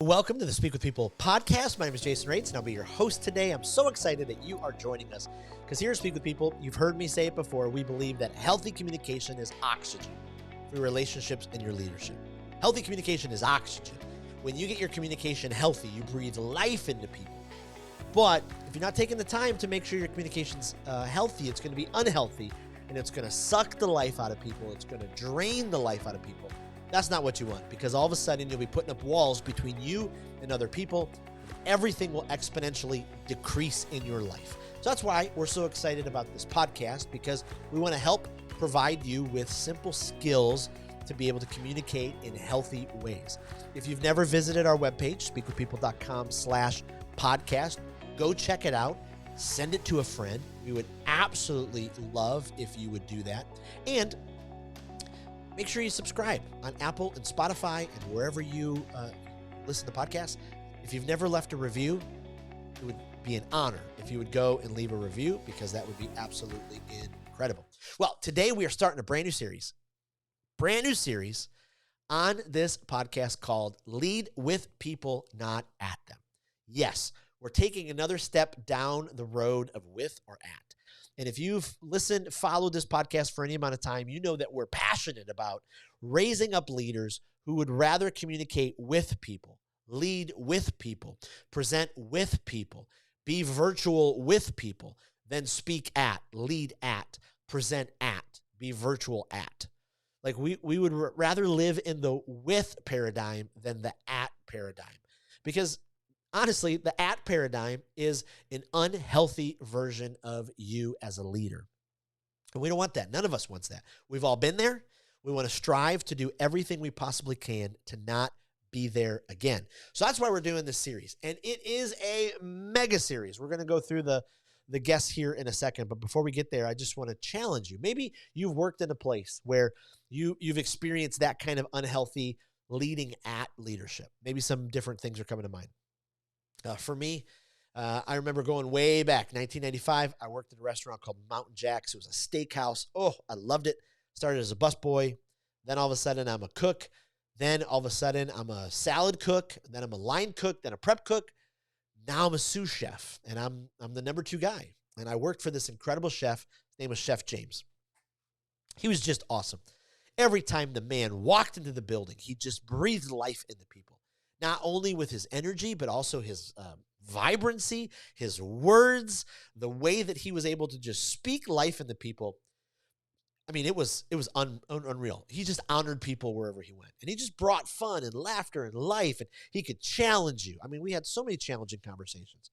Welcome to the Speak with People podcast. My name is Jason Raitz, and I'll be your host today. I'm so excited that you are joining us because here at Speak with People, you've heard me say it before, we believe that healthy communication is oxygen for your relationships and your leadership. Healthy communication is oxygen. When you get your communication healthy, you breathe life into people. But if you're not taking the time to make sure your communication's healthy, it's going to be unhealthy, and it's going to suck the life out of people. It's going to drain the life out of people. That's not what you want, because all of a sudden you'll be putting up walls between you and other people. Everything will exponentially decrease in your life. So that's why we're so excited about this podcast, because we want to help provide you with simple skills to be able to communicate in healthy ways. If you've never visited our webpage, speakwithpeople.com/podcast, go check it out. Send it to a friend. We would absolutely love if you would do that. And make sure you subscribe on Apple and Spotify and wherever you listen to podcasts. If you've never left a review, it would be an honor if you would go and leave a review, because that would be absolutely incredible. Well, today we are starting a brand new series on this podcast called Lead with People, Not at Them. Yes, we're taking another step down the road of with or at. And if you've followed this podcast for any amount of time, you know that we're passionate about raising up leaders who would rather communicate with people, lead with people, present with people, be virtual with people, than speak at, lead at, present at, be virtual at. Like we would rather live in the with paradigm than the at paradigm. Because honestly, the at paradigm is an unhealthy version of you as a leader. And we don't want that. None of us wants that. We've all been there. We want to strive to do everything we possibly can to not be there again. So that's why we're doing this series. And it is a mega series. We're going to go through the guests here in a second. But before we get there, I just want to challenge you. Maybe you've worked in a place where you've experienced that kind of unhealthy leading at leadership. Maybe some different things are coming to mind. For me, I remember going way back, 1995, I worked at a restaurant called Mountain Jack's. It was a steakhouse. Oh, I loved it. Started as a busboy. Then all of a sudden, I'm a cook. Then all of a sudden, I'm a salad cook. Then I'm a line cook. Then a prep cook. Now I'm a sous chef, and I'm the number 2 guy. And I worked for this incredible chef. His name was Chef James. He was just awesome. Every time the man walked into the building, he just breathed life into people. Not only with his energy, but also his vibrancy, his words, the way that he was able to just speak life into people. I mean, it was unreal. He just honored people wherever he went. And he just brought fun and laughter and life, and he could challenge you. I mean, we had so many challenging conversations.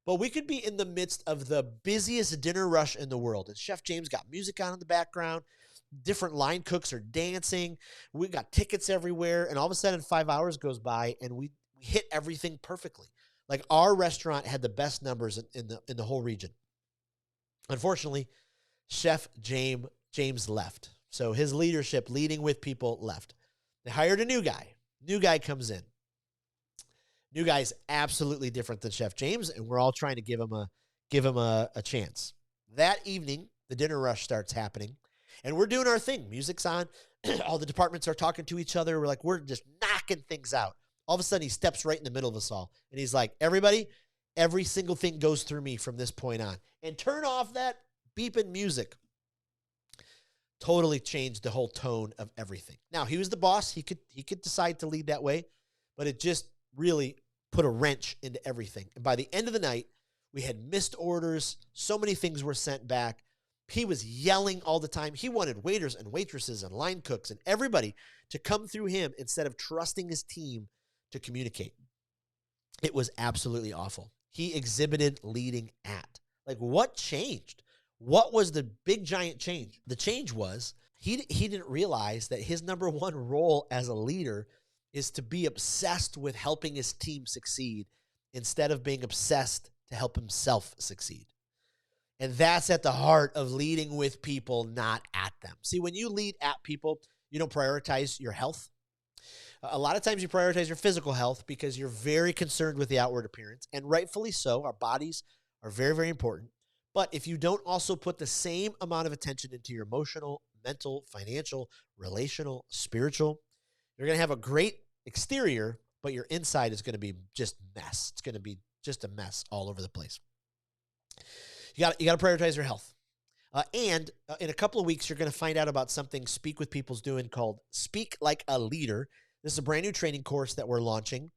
But we could be in the midst of the busiest dinner rush in the world, and Chef James got music on in the background. Different line cooks are dancing. We got tickets everywhere. And all of a sudden 5 hours goes by and we hit everything perfectly. Like our restaurant had the best numbers in the whole region. Unfortunately, Chef James left. So his leadership, leading with people, left. They hired a new guy. New guy comes in. New guy's absolutely different than Chef James, and we're all trying to give him a chance. That evening, the dinner rush starts happening. And we're doing our thing. Music's on. All the departments are talking to each other. We're just knocking things out. All of a sudden, he steps right in the middle of us all. And he's like, everybody, every single thing goes through me from this point on. And turn off that beeping music. Totally changed the whole tone of everything. Now, he was the boss. He could decide to lead that way. But it just really put a wrench into everything. And by the end of the night, we had missed orders. So many things were sent back. He was yelling all the time. He wanted waiters and waitresses and line cooks and everybody to come through him instead of trusting his team to communicate. It was absolutely awful. He exhibited leading at. Like, what changed? What was the big giant change? The change was he didn't realize that his number 1 role as a leader is to be obsessed with helping his team succeed instead of being obsessed to help himself succeed. And that's at the heart of leading with people, not at them. See, when you lead at people, you don't prioritize your health. A lot of times you prioritize your physical health because you're very concerned with the outward appearance, and rightfully so. Our bodies are very, very important. But if you don't also put the same amount of attention into your emotional, mental, financial, relational, spiritual, you're going to have a great exterior, but your inside is going to be just mess. It's going to be just a mess all over the place. You got to prioritize your health. And in a couple of weeks, you're going to find out about something Speak with People's doing called Speak Like a Leader. This is a brand new training course that we're launching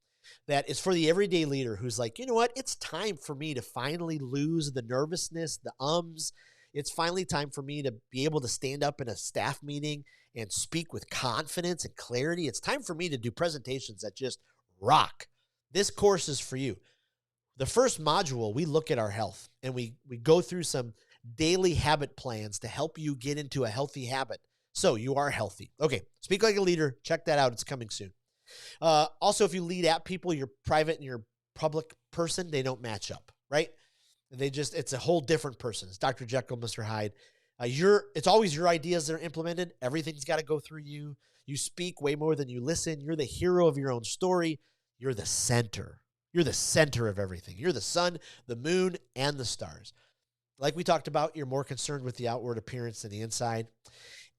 that is for the everyday leader who's like, you know what? It's time for me to finally lose the nervousness, the ums. It's finally time for me to be able to stand up in a staff meeting and speak with confidence and clarity. It's time for me to do presentations that just rock. This course is for you. The first module, we look at our health and we go through some daily habit plans to help you get into a healthy habit so you are healthy. Okay, Speak Like a Leader. Check that out. It's coming soon. Also, if you lead at people, you're private and you're public person, they don't match up, right? It's a whole different person. It's Dr. Jekyll, Mr. Hyde. It's always your ideas that are implemented. Everything's got to go through you. You speak way more than you listen. You're the hero of your own story. You're the center. You're the center of everything. You're the sun, the moon, and the stars. Like we talked about, you're more concerned with the outward appearance than the inside.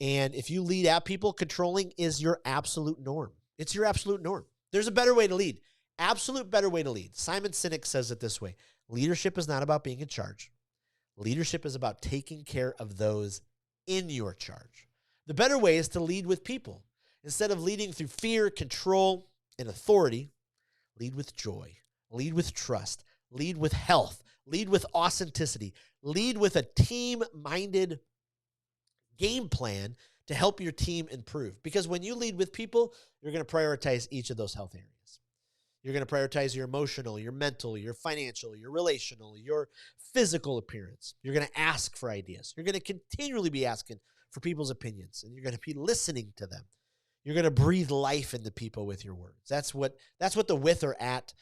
And if you lead at people, controlling is your absolute norm. It's your absolute norm. There's a better way to lead. Absolute better way to lead. Simon Sinek says it this way. Leadership is not about being in charge. Leadership is about taking care of those in your charge. The better way is to lead with people. Instead of leading through fear, control, and authority, lead with joy. Lead with trust. Lead with health. Lead with authenticity. Lead with a team-minded game plan to help your team improve. Because when you lead with people, you're going to prioritize each of those health areas. You're going to prioritize your emotional, your mental, your financial, your relational, your physical appearance. You're going to ask for ideas. You're going to continually be asking for people's opinions, and you're going to be listening to them. You're going to breathe life into people with your words. That's what the with or at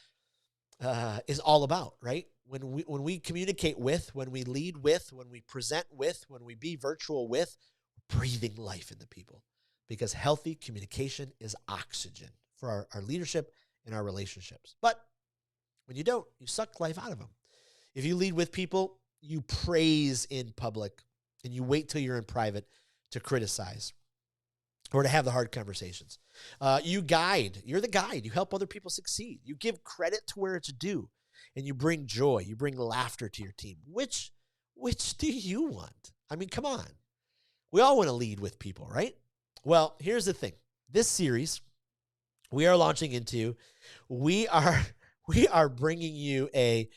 is all about, right? When we communicate with, when we lead with, when we present with, when we be virtual with, we're breathing life into people, because healthy communication is oxygen for our leadership and our relationships. But when you don't, you suck life out of them. If you lead with people, you praise in public and you wait till you're in private to criticize or to have the hard conversations. You guide. You're the guide. You help other people succeed. You give credit to where it's due, and you bring joy. You bring laughter to your team. Which do you want? I mean, come on. We all want to lead with people, right? Well, here's the thing. This series we are launching into, we are bringing you a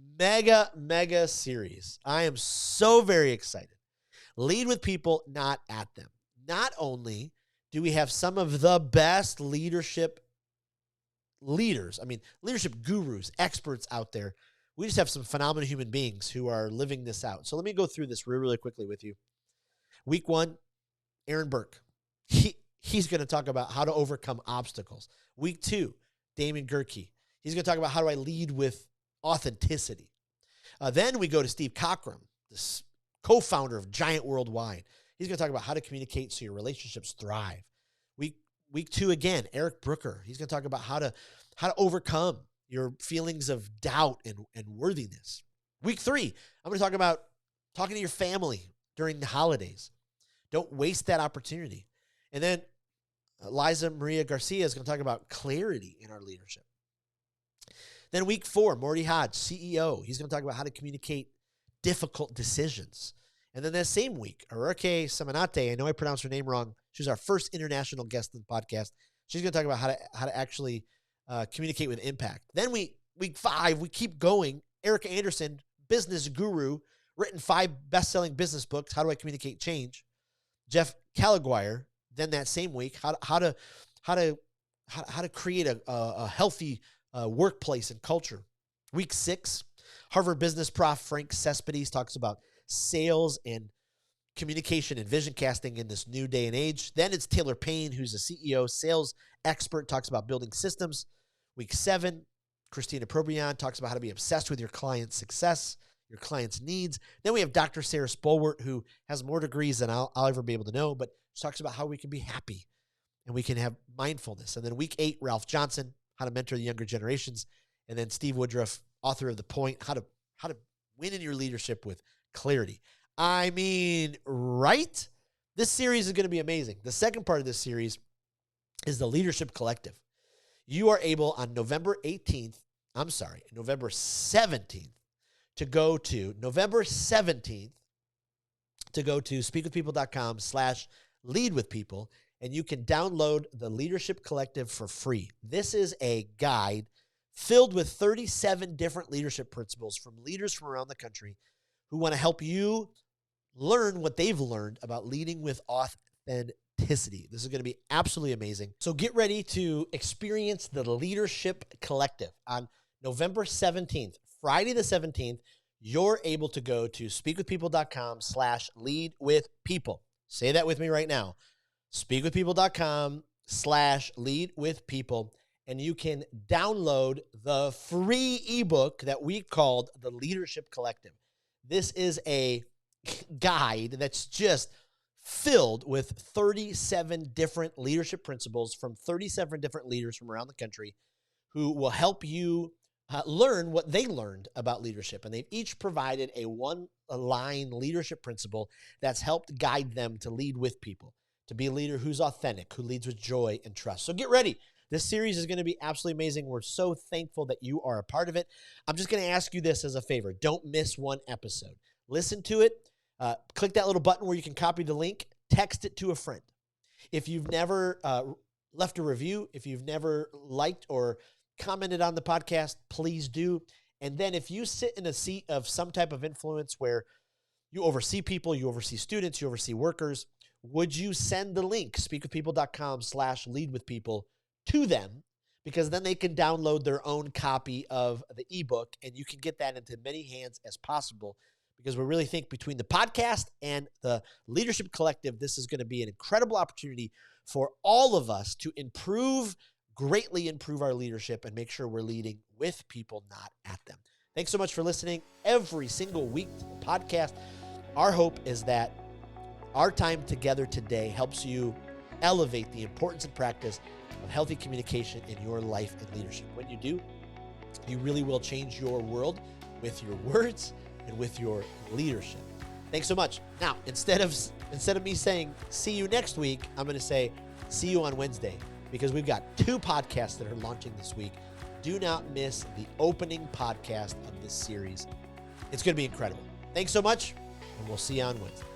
mega series. I am so very excited. Lead with people, not at them. Not only do we have some of the best leadership leaders, leadership gurus, experts out there, we just have some phenomenal human beings who are living this out. So let me go through this really quickly with you. Week 1, Aaron Burke. He's going to talk about how to overcome obstacles. Week 2, Damon Gerke. He's going to talk about how do I lead with authenticity. Then we go to Steve Cockram, this co-founder of Giant Worldwide. He's going to talk about how to communicate so your relationships thrive. Week 2 again, Eric Brooker. He's going to talk about how to overcome your feelings of doubt and worthiness. Week 3, I'm going to talk about talking to your family during the holidays. Don't waste that opportunity. And then Liza Maria Garcia is going to talk about clarity in our leadership. Then week 4, Morty Hodge, CEO. He's going to talk about how to communicate difficult decisions. And then that same week, Arake Samanate, I know I pronounced her name wrong. She was our first international guest in the podcast. She's going to talk about how to actually communicate with impact. Then week 5, we keep going. Erica Anderson, business guru, written 5 best-selling business books. How do I communicate change? Jeff Calliguire. Then that same week, how to create a healthy workplace and culture. Week 6, Harvard business prof Frank Cespedes talks about sales and communication and vision casting in this new day and age. Then it's Taylor Payne, who's a CEO, sales expert, talks about building systems. Week 7, Christina Probian talks about how to be obsessed with your client's success, your client's needs. Then we have Dr. Sarah Spolwart, who has more degrees than I'll ever be able to know, but she talks about how we can be happy and we can have mindfulness. And then week 8, Ralph Johnson, how to mentor the younger generations. And then Steve Woodruff, author of The Point, how to win in your leadership with clarity. I mean, right? This series is going to be amazing. The second part of this series is the Leadership Collective. you are able on November 17th, to go to speakwithpeople.com/leadwithpeople, and you can download the Leadership Collective for free. This is a guide filled with 37 different leadership principles from leaders from around the country who want to help you learn what they've learned about leading with authenticity. This is going to be absolutely amazing. So get ready to experience the Leadership Collective on November 17th, Friday the 17th. You're able to go to speakwithpeople.com/leadwithpeople. Say that with me right now. speakwithpeople.com/leadwithpeople. And you can download the free ebook that we called the Leadership Collective. This is a guide that's just filled with 37 different leadership principles from 37 different leaders from around the country who will help you learn what they learned about leadership. And they've each provided a one-line leadership principle that's helped guide them to lead with people, to be a leader who's authentic, who leads with joy and trust. So get ready. This series is going to be absolutely amazing. We're so thankful that you are a part of it. I'm just going to ask you this as a favor. Don't miss one episode. Listen to it. Click that little button where you can copy the link. Text it to a friend. If you've never left a review, if you've never liked or commented on the podcast, please do. And then if you sit in a seat of some type of influence where you oversee people, you oversee students, you oversee workers, would you send the link, speakwithpeople.com/leadwithpeople, to them, because then they can download their own copy of the ebook and you can get that into many hands as possible, because we really think between the podcast and the Leadership Collective, this is going to be an incredible opportunity for all of us to greatly improve our leadership and make sure we're leading with people, not at them. Thanks so much for listening every single week to the podcast. Our hope is that our time together today helps you elevate the importance and practice of healthy communication in your life and leadership. When you do, you really will change your world with your words and with your leadership. Thanks so much. Now, instead of me saying see you next week, I'm going to say see you on Wednesday, because we've got 2 podcasts that are launching this week. Do not miss the opening podcast of this series. It's going to be incredible. Thanks so much, and we'll see you on Wednesday.